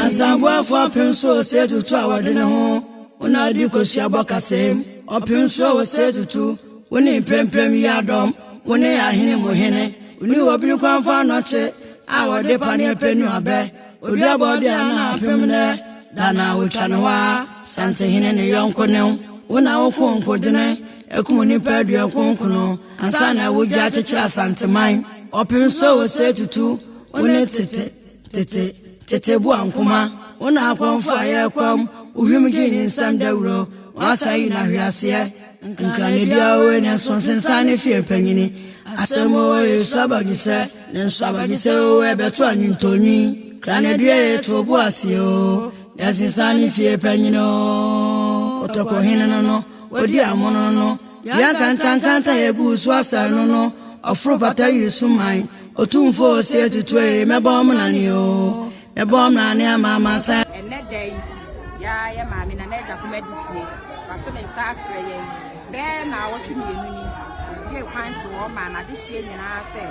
Asantehene Otumfuo Osei Tutu awadene ho una di kosia bokasem Otumfuo Osei Tutu woni prempeh yadom woni ahene mohene uni obini kwanfa noche awode pane penu abe obi abode ana apemne dana wotwanwa Asantehene ne yonkone una wokonko dene ekumuni padu ekonkono ansana wogya chechira Asanteman Otumfuo Osei Tutu woni tete bu ankoma ona akwamfa ye kwam uhimgini nsam dawro wasayi na hwiase nkane dia we ne sonsensane fie panyini asemo Yesu abagise ne nsabagise we beto anyintoni krane dia to bu asio yasinsane fie panyino otoko hene no odi amono no ya kanta yebu swasa no ofro pata Yesu mai Otumfuo Osei Tutu mebom nani o mebom nani amama sa ene day ya mami na Agyakomaa Difie wato ne sa afre ye be na awotwe mienu ni ye kwan to o ma na de hie nyina se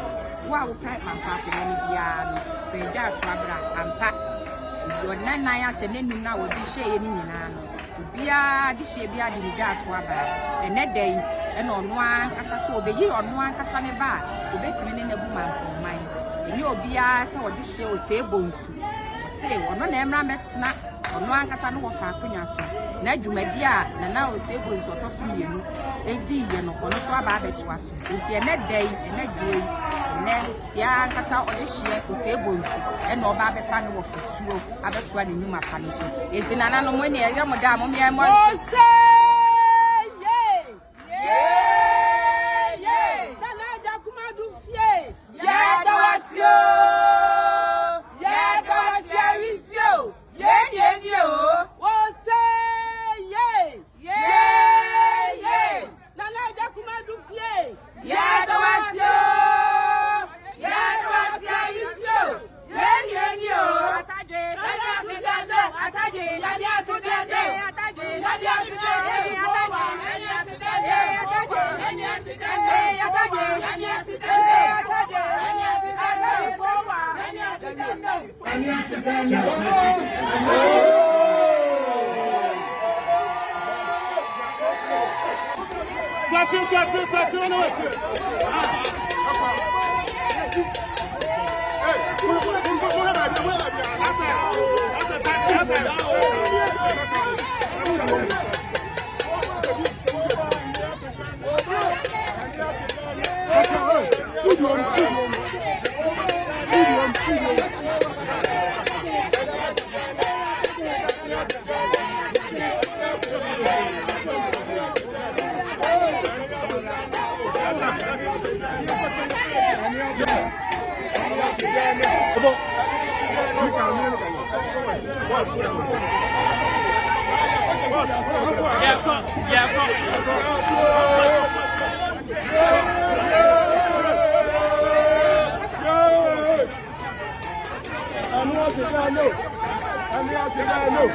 wo a wo pa mampa ko ni bia no fe ja to abra ampa yo nan ya se nenum na wo de hie ye ni nyina no bia de hie bia de ja to abra ene day ene ono ankasa so obeyi ono ankasa ne ba obetimi ne nabu Mamponghene eni obia se wo de hie Osei Bonsu se ono na emra metna ono ankasa no wo fa akonya so na adwumadi a na Osei Bonsu otoso mienu edi ye no ono so aba abetua so nti ene dai ene dwoi ene ya ankasa ode hie Osei Bonsu ene oba abefa no wo fituo abetua ne numa pa no so enti nana no mo ne ye mo da mo me mo No.